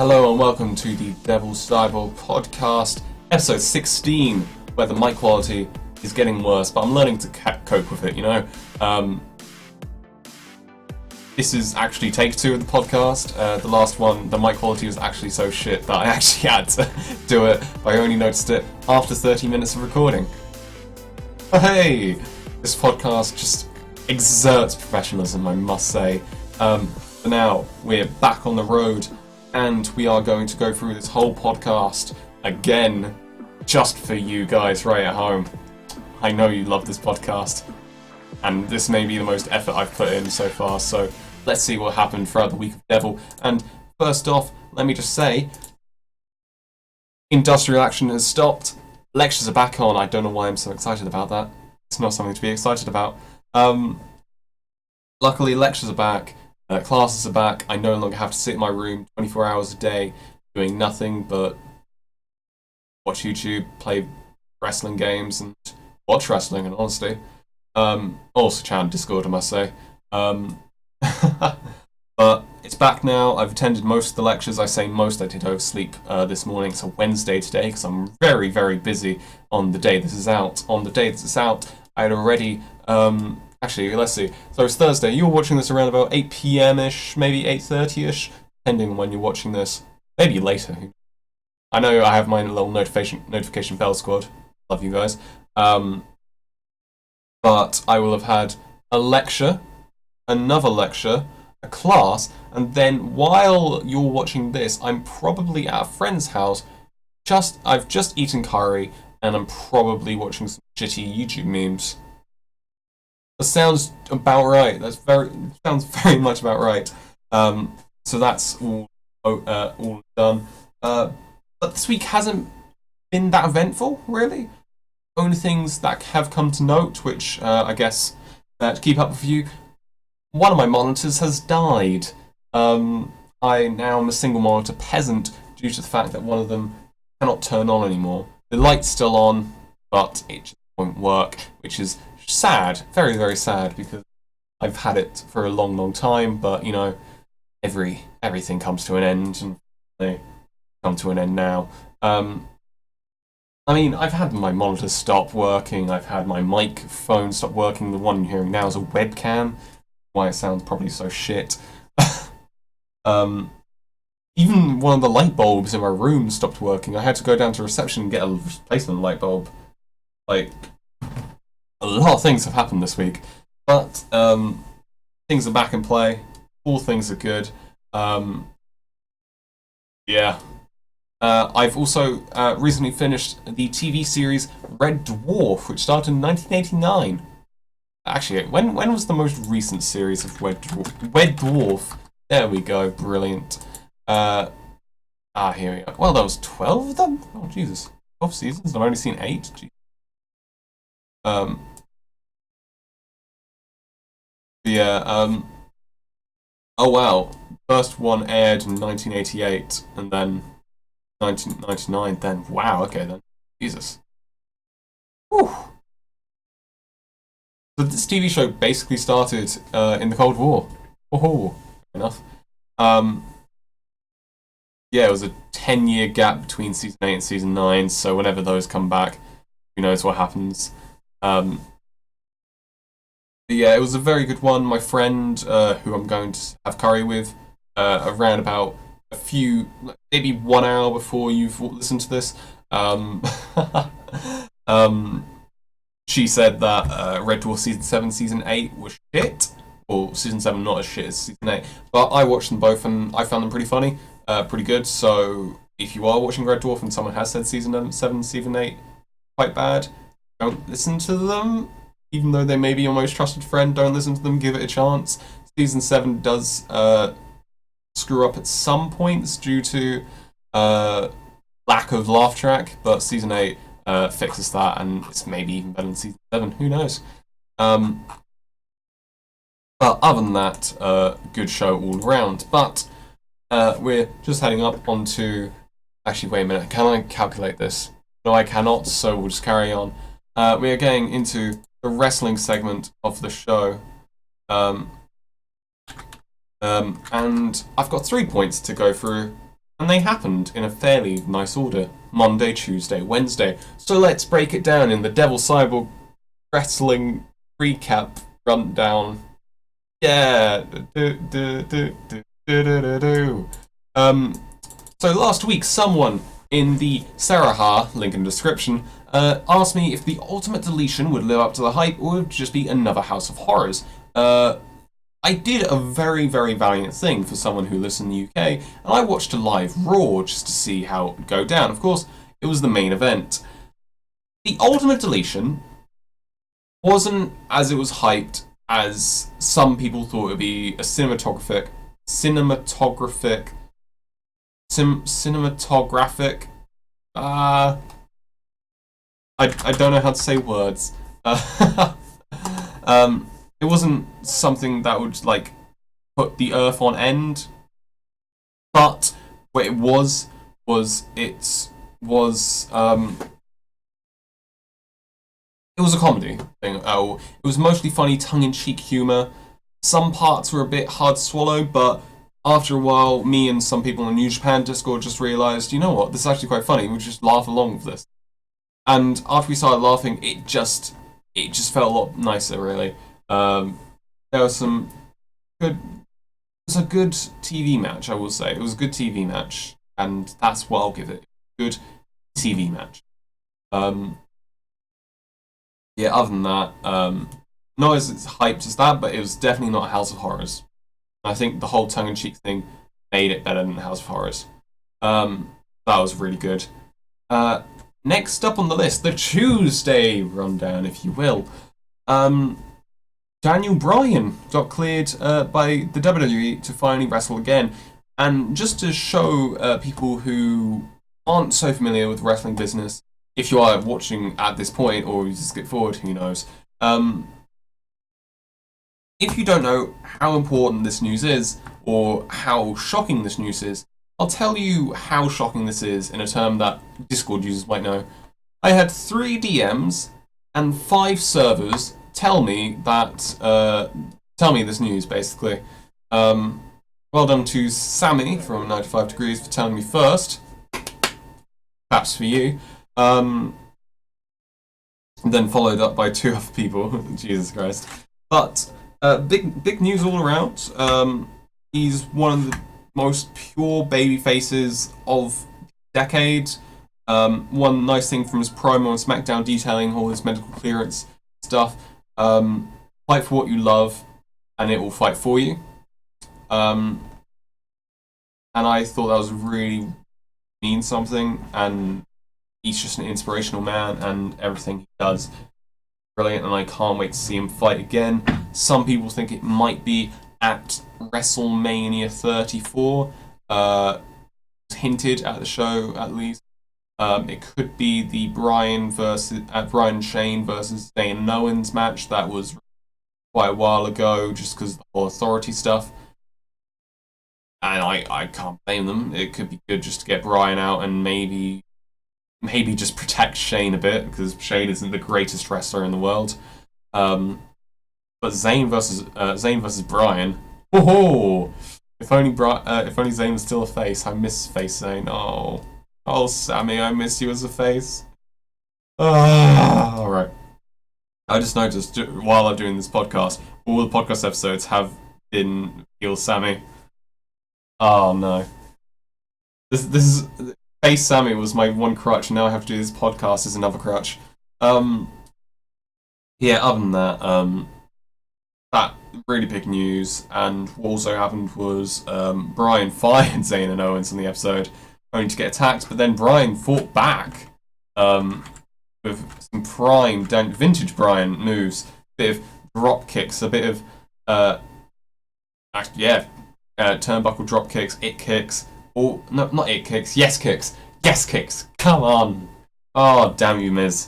Hello and welcome to the Devil Cyborg Podcast, episode 16, where the mic quality is getting worse, but I'm learning to cope with it, you know? This is actually take 2 of the podcast. The last one, the mic quality was actually so shit that I actually had to do it. I only noticed it after 30 minutes of recording. But hey, this podcast just exerts professionalism, I must say. But now, we're back on the road, and we are going to go through this whole podcast again, just for you guys right at home. I know you love this podcast, and this may be the most effort I've put in so far, so let's see what happened throughout the week of Devil. And first off, let me just say, industrial action has stopped, lectures are back on. I don't know why I'm so excited about that. It's not something to be excited about. Luckily, lectures are back. Classes are back. I no longer have to sit in my room 24 hours a day doing nothing but watch YouTube, play wrestling games, and watch wrestling, and honestly. Also chat on Discord, I must say. But it's back now. I've attended most of the lectures. I say most, I did oversleep this morning. It's a Wednesday today because I'm very, very busy on the day this is out. On the day this is out, I had already... Actually, let's see. So it's Thursday. You're watching this around about 8 p.m.-ish, maybe 8:30-ish, depending on when you're watching this. Maybe later. I know I have my little notification bell squad. Love you guys. But I will have had a lecture, another lecture, a class, and then while you're watching this, I'm probably at a friend's house. I've just eaten curry, and I'm probably watching some shitty YouTube memes. That sounds about right. Sounds very much about right. So that's all done. But this week hasn't been that eventful, really. Only things that have come to note, which I guess to keep up with you, one of my monitors has died. I now am a single monitor peasant due to the fact that one of them cannot turn on anymore. The light's still on, but it just won't work, which is sad, very, very sad, because I've had it for a long, long time, but, you know, everything comes to an end, and they come to an end now. I mean, I've had my monitor stop working, I've had my microphone stop working, the one you're hearing now is a webcam, why it sounds probably so shit. Even one of the light bulbs in my room stopped working. I had to go down to reception and get a replacement light bulb. Like, a lot of things have happened this week, but things are back in play. All things are good. Yeah. I've also recently finished the TV series Red Dwarf, which started in 1989. Actually, when was the most recent series of Red Dwarf? Red Dwarf. There we go. Brilliant. Here we go. Well, there was 12 of them? Oh, Jesus. 12 seasons? I've only seen 8? Jeez. Oh wow, first one aired in 1988, and then 1999, then, wow, okay then, Jesus. Whew. So this TV show basically started in the Cold War. Oh, fair enough. Yeah, it was a 10-year gap between Season 8 and Season 9, so whenever those come back, who knows what happens. Yeah, it was a very good one. My friend, who I'm going to have curry with, around about maybe 1 hour before you've listened to this, she said that Red Dwarf Season 7, Season 8 was shit. Well, Season 7 not as shit as Season 8. But I watched them both and I found them pretty funny, pretty good. So if you are watching Red Dwarf and someone has said Season 7, Season 8 quite bad, don't listen to them. Even though they may be your most trusted friend, don't listen to them, give it a chance. Season 7 does screw up at some points due to lack of laugh track, but Season 8 fixes that, and it's maybe even better than Season 7, who knows. But other than that, good show all around. But we're just heading up onto... Actually, wait a minute, can I calculate this? No, I cannot, so we'll just carry on. We are getting into the wrestling segment of the show. And I've got 3 points to go through. And they happened in a fairly nice order. Monday, Tuesday, Wednesday. So let's break it down in the Devil Cyborg wrestling recap rundown. Yeah. So last week, someone in the Saraha, link in the description, asked me if the Ultimate Deletion would live up to the hype or would just be another House of Horrors. I did a very, very valiant thing for someone who lives in the UK, and I watched a live Raw just to see how it would go down. Of course, it was the main event. The Ultimate Deletion wasn't as it was hyped as some people thought it would be a cinematographic. I don't know how to say words. It wasn't something that would like put the earth on end, but what it was it was a comedy thing. Oh, it was mostly funny, tongue-in-cheek humor. Some parts were a bit hard to swallow, but after a while, me and some people in the New Japan Discord just realized, you know what, this is actually quite funny. We just laugh along with this. And after we started laughing, it just felt a lot nicer, really. There was some good. It was a good TV match, I will say. It was a good TV match, and that's what I'll give it. Good TV match. Yeah, other than that, not as hyped as that, but it was definitely not House of Horrors. I think the whole tongue-in-cheek thing made it better than House of Horrors. That was really good. Next up on the list, the Tuesday rundown, if you will. Daniel Bryan got cleared by the WWE to finally wrestle again. And just to show people who aren't so familiar with the wrestling business, if you are watching at this point or you just skip forward, who knows. If you don't know how important this news is or how shocking this news is, I'll tell you how shocking this is in a term that Discord users might know. I had 3 DMs and 5 servers tell me this news, basically. Well done to Sammy from 95 Degrees for telling me first. Perhaps for you. And then followed up by 2 other people. Jesus Christ. But big news all around. He's one of the most pure baby faces of the decade. One nice thing from his promo on SmackDown detailing all his medical clearance stuff. Fight for what you love, and it will fight for you. And I thought that was really mean something, and he's just an inspirational man, and everything he does brilliant, and I can't wait to see him fight again. Some people think it might be at WrestleMania 34. Hinted at the show, at least. It could be the Bryan Shane versus Zayn and Owens match that was quite a while ago, just because of the whole authority stuff. And I can't blame them. It could be good just to get Bryan out and maybe just protect Shane a bit, because Shane isn't the greatest wrestler in the world. But Zayn versus Bryan. Oh, if only Zayn was still a face. I miss face Zayn. Oh, Sammy, I miss you as a face. All right. I just noticed while I'm doing this podcast, all the podcast episodes have been heel Sammy. Oh no. This is face Sammy was my one crutch, and now I have to do this podcast as another crutch. Yeah. Other than that, that really big news, and what also happened was Bryan fired Zayn and Owens on the episode, only to get attacked, but then Bryan fought back with some prime vintage Bryan moves, a bit of drop kicks, a bit of turnbuckle drop kicks, it kicks, or no, not it kicks, yes kicks, come on. Oh, damn you Miz.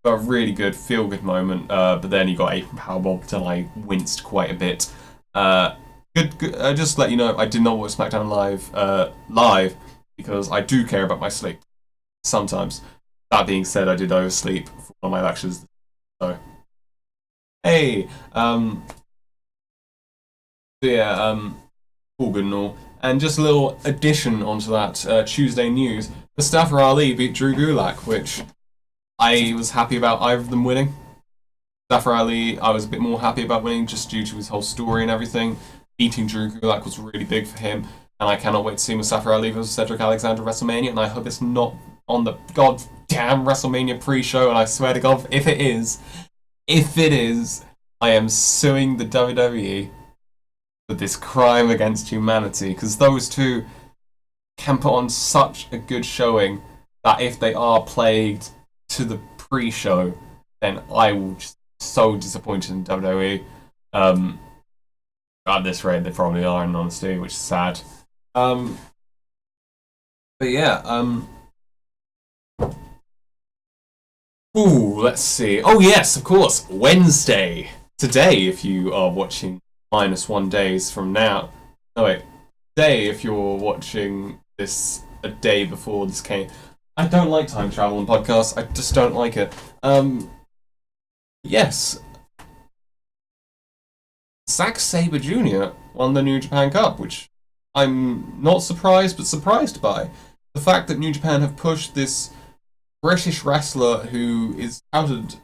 Got a really good feel-good moment, but then he got 8 from Powerbomb until I winced quite a bit. Good. Just to let you know, I did not watch SmackDown live because I do care about my sleep sometimes. That being said, I did oversleep for one of my lectures. So, hey, all good and all. And just a little addition onto that Tuesday news: Mustafa Ali beat Drew Gulak, which I was happy about either of them winning. Mustafa Ali, I was a bit more happy about winning just due to his whole story and everything. Beating Drew Gulak was really big for him, and I cannot wait to see Mustafa Ali versus Cedric Alexander at WrestleMania, and I hope it's not on the goddamn WrestleMania pre-show, and I swear to God, if it is, I am suing the WWE for this crime against humanity, because those two can put on such a good showing that if they are plagued to the pre-show, then I will just be so disappointed in WWE. At this rate, they probably are, in honesty, which is sad. But yeah, let's see. Oh yes, of course, Wednesday. Today, if you are watching -1 days from now. No wait, today if you're watching this a day before this came. I don't like time travel on podcasts. I just don't like it. Yes. Zack Sabre Jr. won the New Japan Cup, which I'm not surprised, but surprised by. The fact that New Japan have pushed this British wrestler who is not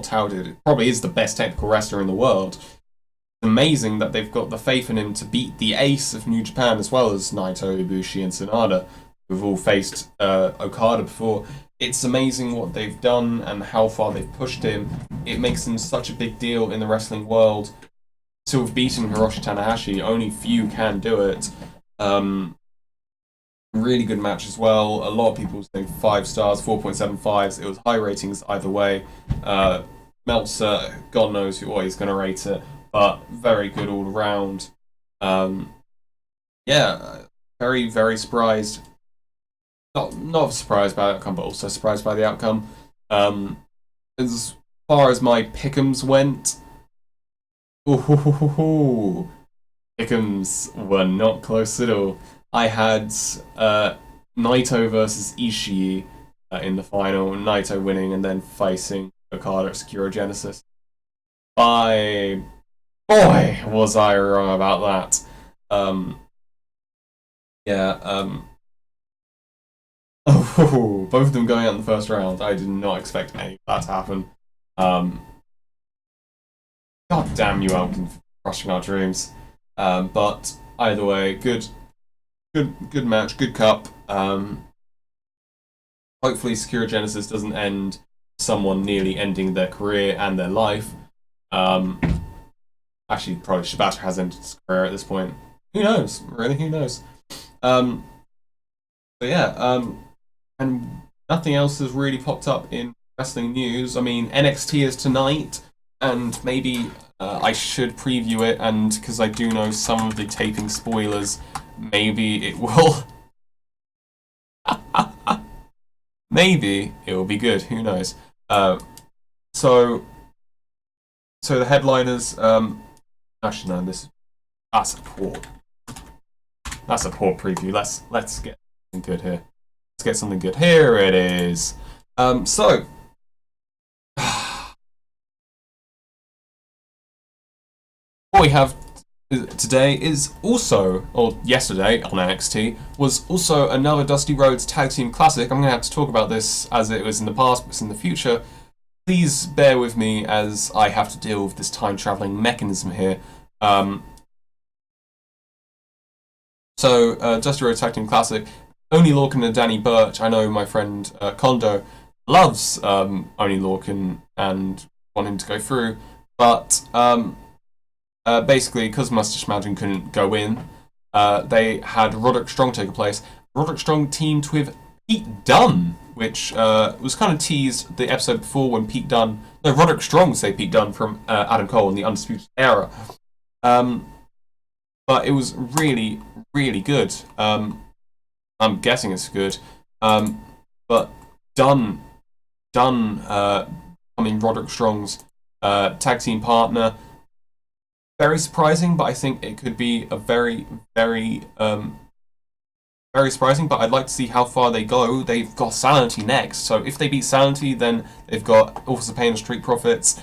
touted, probably is the best technical wrestler in the world. It's amazing that they've got the faith in him to beat the ace of New Japan, as well as Naito, Ibushi, and Sanada, who've all faced Okada before. It's amazing what they've done and how far they've pushed him. It makes him such a big deal in the wrestling world. To have beaten Hiroshi Tanahashi, only few can do it. Really good match as well. A lot of people say 5 stars, 4.75s. It was high ratings either way. Meltzer, God knows who he's going to rate it, but very good all around. Yeah, very, very surprised. Not surprised by the outcome, but also surprised by the outcome. As far as my pick'ems went, pick'ems were not close at all. I had Naito versus Ishii in the final, Naito winning and then facing Okada at Secure Genesis. Boy, was I wrong about that. Both of them going out in the first round. I did not expect any of that to happen. God damn you, Elkin, for crushing our dreams. But either way, good match, good cup. Hopefully, Secure Genesis doesn't end someone nearly ending their career and their life. Actually, probably Shibata has ended his career at this point. Who knows? Really, who knows? But yeah, and nothing else has really popped up in wrestling news. I mean, NXT is tonight, and maybe I should preview it, and because I do know some of the taping spoilers, maybe it will. Maybe it will be good. Who knows? So the headliners. Actually, no. That's a poor preview. Let's get something good here. Let's get something good. Here it is. So. What we have today is also, or yesterday on NXT, was also another Dusty Rhodes Tag Team Classic. I'm going to have to talk about this as it was in the past, but it's in the future. Please bear with me as I have to deal with this time-traveling mechanism here. Dusty Rhodes Tag Team Classic, Oney Lorcan and Danny Burch. I know my friend Kondo loves Oney Lorcan and want him to go through, but basically, because Mustache Mountain couldn't go in, they had Roderick Strong take place. Roderick Strong teamed with Pete Dunne, which was kind of teased the episode before when Roderick Strong would say Pete Dunne from Adam Cole in the Undisputed Era. But it was really, really good. I'm guessing it's good. But Dunne becoming Roderick Strong's tag team partner. Very surprising, but I think it could be a very, very, very surprising. But I'd like to see how far they go. They've got Sanity next, so if they beat Sanity, then they've got Authors of Pain and Street Profits.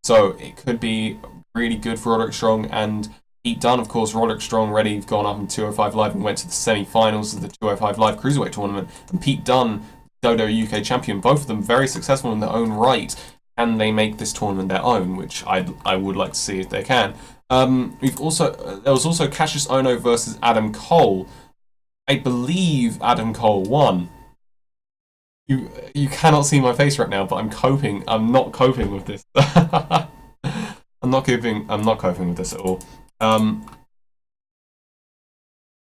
So it could be really good for Roderick Strong, and Pete Dunne, of course, Roderick Strong already gone up in 205 Live and went to the semi-finals of the 205 Live Cruiserweight tournament. And Pete Dunne, WWE UK champion, both of them very successful in their own right. Can they make this tournament their own, which I would like to see if they can. There was also Cassius Ohno versus Adam Cole. I believe Adam Cole won. You cannot see my face right now, but I'm coping. I'm not coping with this. I'm not coping with this at all.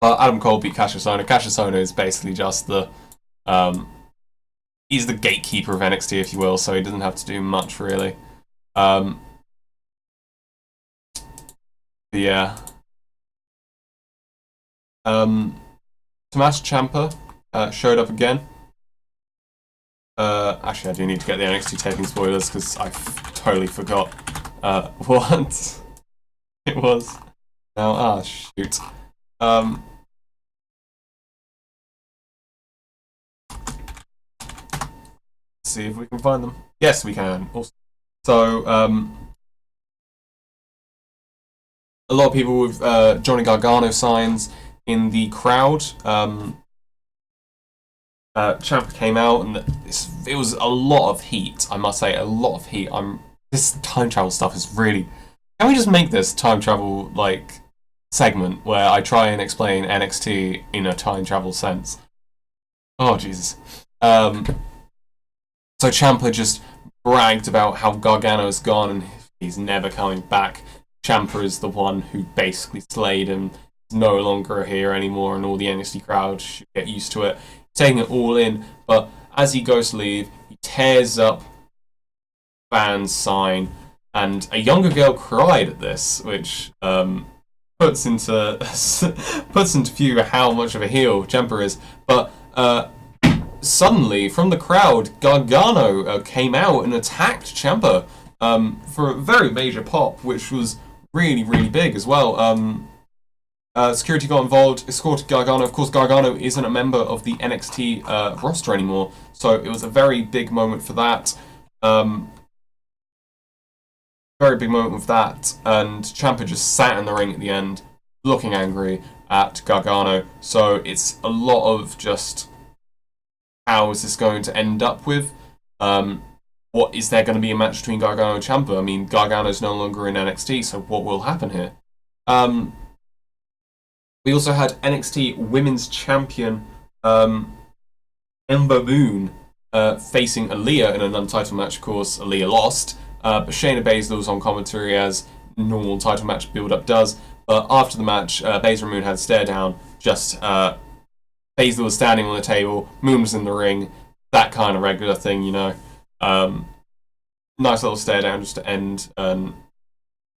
Adam Cole beat Cassius Ohno. Cassius Ohno is basically just he's the gatekeeper of NXT, if you will, so he doesn't have to do much really. Yeah. Tommaso Ciampa showed up again. Actually, I do need to get the NXT taping spoilers because I totally forgot what it was. Now, shoot. See if we can find them. Yes, we can. Also, so, a lot of people with Johnny Gargano signs in the crowd. Ciampa came out, and it was a lot of heat. I must say, a lot of heat. This time travel stuff is really. Can we just make this time travel segment where I try and explain NXT in a time travel sense? Oh Jesus. So Ciampa just bragged about how Gargano's gone and he's never coming back. Ciampa is the one who basically slayed him. He's no longer here anymore, and all the NXT crowd should get used to it. Taking it all in, but as he goes to leave, he tears up fans' sign, and a younger girl cried at this, which puts into view how much of a heel Ciampa is. But suddenly, from the crowd, Gargano came out and attacked Ciampa for a very major pop, which was really, really big as well. Security got involved, escorted Gargano. Of course, Gargano isn't a member of the NXT roster anymore, so it was a very big moment for that. Very big moment with that, and Ciampa just sat in the ring at the end, looking angry at Gargano. So it's a lot of just, how is this going to end up with? What is there going to be a match between Gargano and Ciampa? I mean, Gargano's no longer in NXT, so what will happen here? We also had NXT Women's Champion Ember Moon facing Aaliyah in an untitled match. Of course, Aaliyah lost, but Shayna Baszler was on commentary as normal title match build-up does. But after the match, Baszler and Moon had a stare down. Just Baszler was standing on the table, Moon was in the ring, that kind of regular thing, you know. Nice little stare down just to end and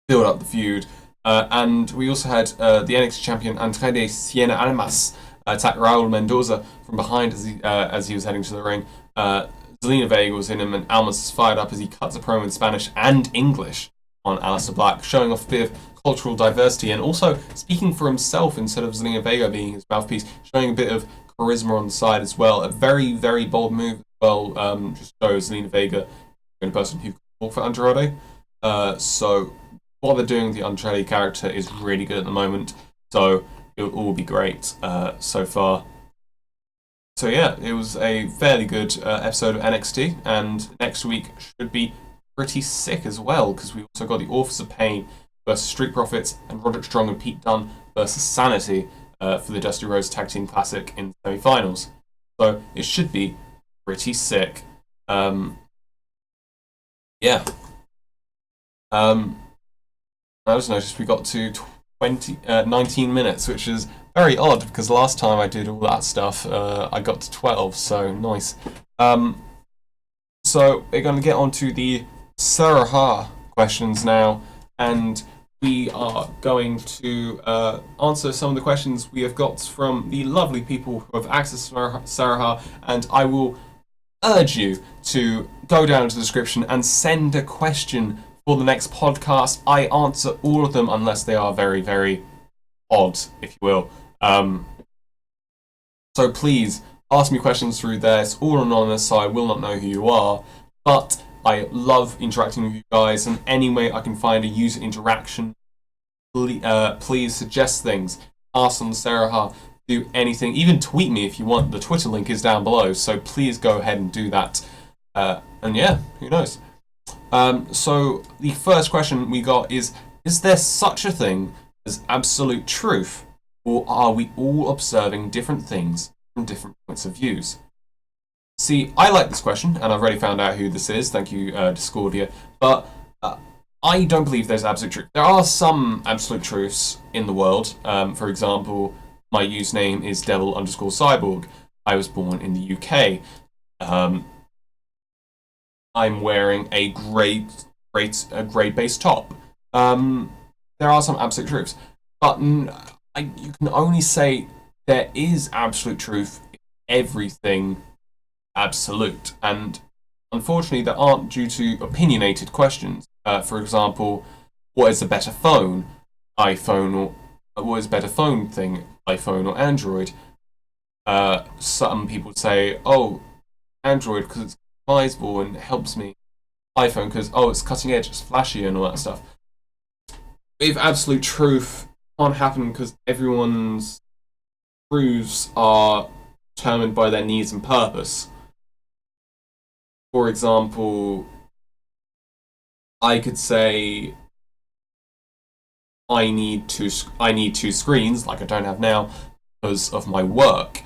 build up the feud. And we also had the NXT champion Andrade Cien Almas attack Raul Mendoza from behind as he was heading to the ring. Zelina Vega was in him, and Almas is fired up as he cuts a promo in Spanish and English on Aleister Black, showing off a bit of cultural diversity and also speaking for himself instead of Zelina Vega being his mouthpiece, showing a bit of charisma on the side as well. A very, very bold move as well, just shows Zelina Vega being a person who can talk for Andrade. So what they're doing with the Andrade character is really good at the moment, so it will all be great so far. So yeah, it was a fairly good episode of NXT, and next week should be pretty sick as well, because we also got the Authors of Pain versus Street Profits and Roderick Strong and Pete Dunne versus Sanity for the Dusty Rhodes Tag Team Classic in the semi-finals. So it should be pretty sick. Yeah. I just noticed we got to 19 minutes, which is very odd because last time I did all that stuff, I got to 12, so nice. So we're going to get on to the Saraha questions now, and we are going to answer some of the questions we have got from the lovely people who have access to Saraha, and I will urge you to go down to the description and send a question for the next podcast. I answer all of them unless they are very, very odd, if you will. So please ask me questions through there. It's all anonymous, so I will not know who you are. But I love interacting with you guys, and any way I can find a user interaction please suggest things, ask on the Sarah, do anything, even tweet me if you want. The Twitter link is down below, so please go ahead and do that. And yeah, who knows? So the first question we got is there such a thing as absolute truth, or are we all observing different things from different points of views? See, I like this question, and I've already found out who this is. Thank you, Discordia. But I don't believe there's absolute truth. There are some absolute truths in the world. For example, my username is Devil_Cyborg. I was born in the UK. I'm wearing a grey-based top. There are some absolute truths, but you can only say there is absolute truth if everything absolute, and unfortunately there aren't, due to opinionated questions. For example, what is the better phone, iPhone, or what is a better phone thing, iPhone or Android? Some people say, oh, Android because it's customizable and it helps me. iPhone because, oh, it's cutting edge, it's flashy and all that stuff. If absolute truth can't happen because everyone's truths are determined by their needs and purpose. For example, I could say I need two screens, like I don't have now, because of my work.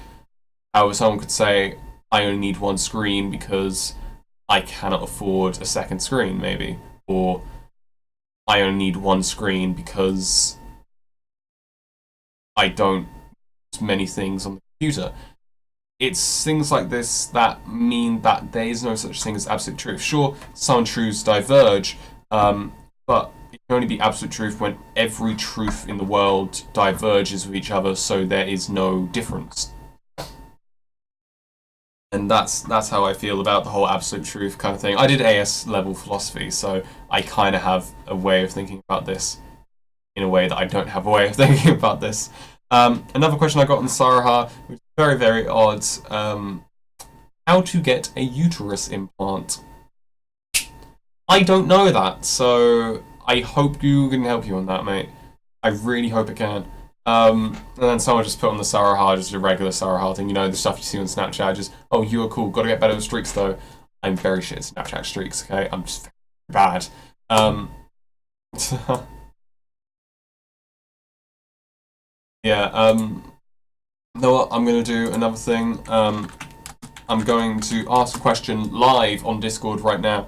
However, someone could say I only need one screen because I cannot afford a second screen, maybe, or I only need one screen because I don't use many things on the computer. It's things like this that mean that there is no such thing as absolute truth. Sure, some truths diverge, but it can only be absolute truth when every truth in the world diverges with each other, so there is no difference. And that's how I feel about the whole absolute truth kind of thing. I did AS level philosophy, so I kind of have a way of thinking about this in a way that I don't have a way of thinking about this. Another question I got on Saraha, which is very, very odd. How to get a uterus implant? I don't know that, so I hope Google can help you on that, mate. I really hope it can. And then someone just put on the Saraha, just a regular Saraha thing, you know, the stuff you see on Snapchat, just, oh, you are cool, gotta get better with streaks though. I'm very shit at Snapchat streaks, okay? I'm just very bad. Yeah, you know what, I'm gonna do another thing. I'm going to ask a question live on Discord right now.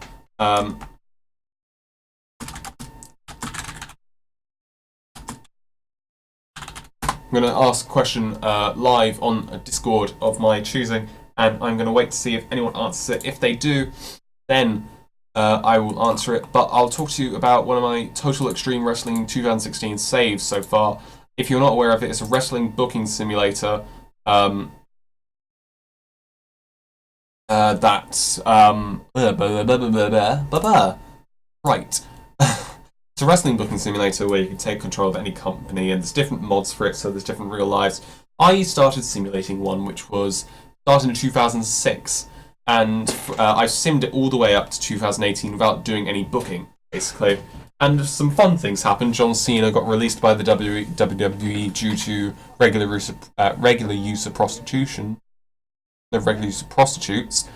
I'm going to ask a question live on a Discord of my choosing, and I'm going to wait to see if anyone answers it. If they do, then I will answer it. But I'll talk to you about one of my Total Extreme Wrestling 2016 saves so far. If you're not aware of it, it's a wrestling booking simulator. Right. It's a wrestling booking simulator where you can take control of any company, and there's different mods for it, so there's different real lives. I started simulating one which was started in 2006, and I simmed it all the way up to 2018 without doing any booking, basically. And some fun things happened. John Cena got released by the WWE due to regular use of prostitution. The regular use of prostitutes.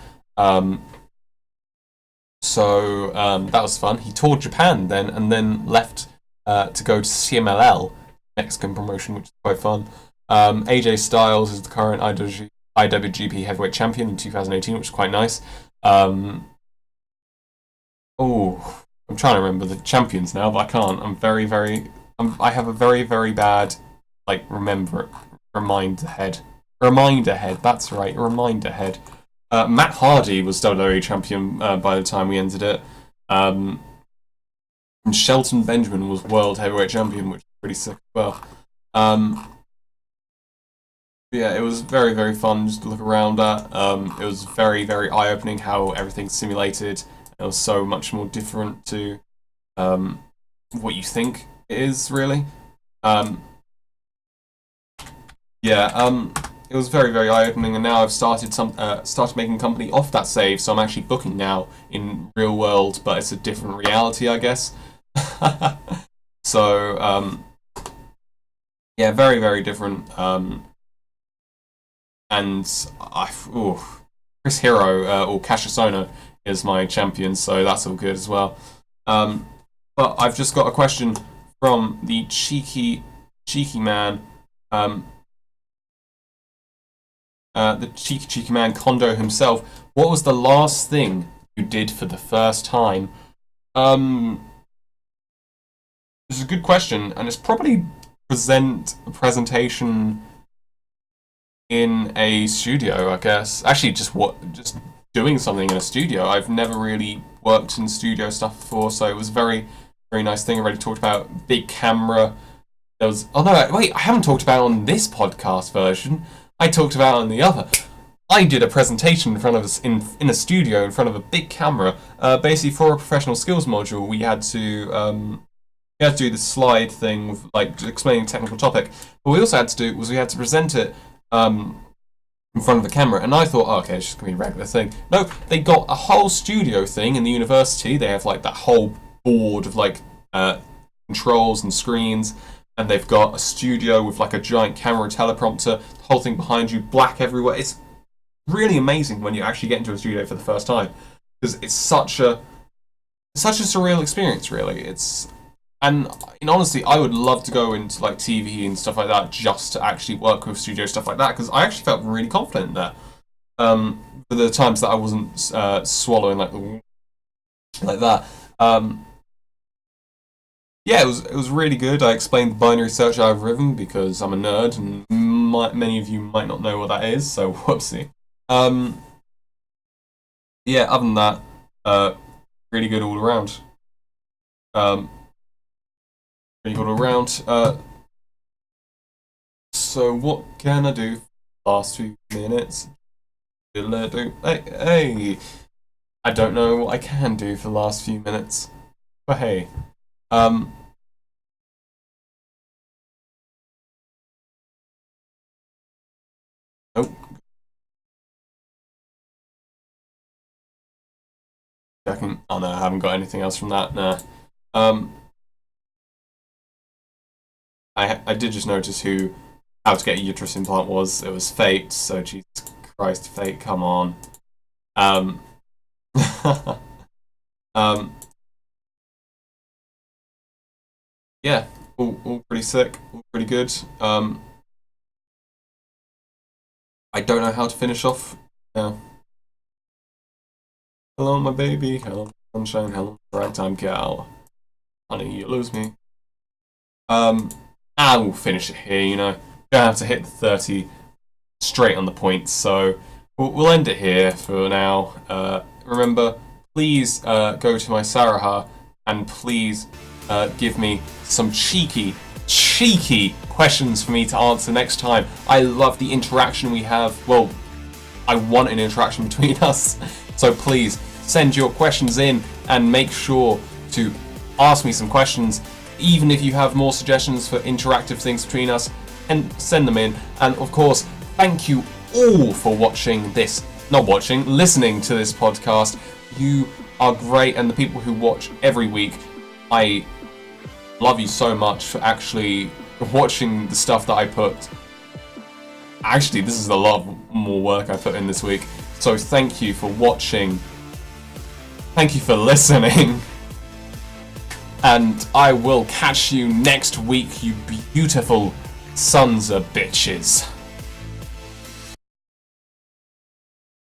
So that was fun. He toured Japan then, and then left to go to CMLL, Mexican promotion, which is quite fun. AJ Styles is the current IWGP Heavyweight Champion in 2018, which is quite nice. I'm trying to remember the champions now, but I can't. I have a very, very bad, reminder head. That's right, reminder head. Matt Hardy was WWE champion by the time we ended it. And Shelton Benjamin was world heavyweight champion, which is pretty sick as well. Yeah, it was very, very fun just to look around at. It was very, very eye-opening how everything's simulated. It was so much more different to what you think it is, really. It was very, very eye-opening, and now I've started making company off that save, so I'm actually booking now in real world, but it's a different reality, I guess. So Yeah, very, very different. And Chris Hero or Cassius is my champion, so that's all good as well. But I've just got a question from the cheeky man, the cheeky man Kondo himself. What was the last thing you did for the first time? This is a good question, and it's probably a presentation in a studio, I guess. Actually, just doing something in a studio. I've never really worked in studio stuff before, so it was a very, very nice thing. I already talked about big camera. There was I haven't talked about it on this podcast version. I talked about it on the other. I did a presentation in front of us in a studio in front of a big camera. Basically, for a professional skills module, we had to do the slide thing with like explaining a technical topic. But we also had to present it in front of the camera, and I thought, okay, it's just gonna be a regular thing. No, they got a whole studio thing in the university. They have like that whole board of like controls and screens, and they've got a studio with like a giant camera and teleprompter, the whole thing behind you, black everywhere. It's really amazing when you actually get into a studio for the first time, because it's such a surreal experience, really. And honestly, I would love to go into like TV and stuff like that just to actually work with studio stuff like that, because I actually felt really confident there. For the times that I wasn't swallowing like that. Yeah, it was really good. I explained the binary search algorithm because I'm a nerd, and many of you might not know what that is, so whoopsie. Yeah, other than that, really good all around. Really good all around. So what can I do for the last few minutes? Hey, I don't know what I can do for the last few minutes, but hey, nope. Checking. Oh no, I haven't got anything else from that. Nah. I did just notice how to get a uterus implant was. It was Fate. So Jesus Christ, Fate, come on. Yeah, all pretty sick, all pretty good. I don't know how to finish off now. Hello, my baby. Hello, sunshine. Hello, ragtime gal. Honey, you lose me. I will finish it here. Don't have to hit the 30 straight on the points, so we'll end it here for now. Remember, please go to my Saraha and please give me some cheeky questions for me to answer next time. I love the interaction we have. Well, I want an interaction between us. So please send your questions in and make sure to ask me some questions. Even if you have more suggestions for interactive things between us, and send them in. And of course, thank you all for listening to this podcast. You are great, and the people who watch every week, I love you so much for actually watching the stuff that I put. Actually, this is a lot more work I put in this week. So thank you for watching. Thank you for listening. And I will catch you next week, you beautiful sons of bitches.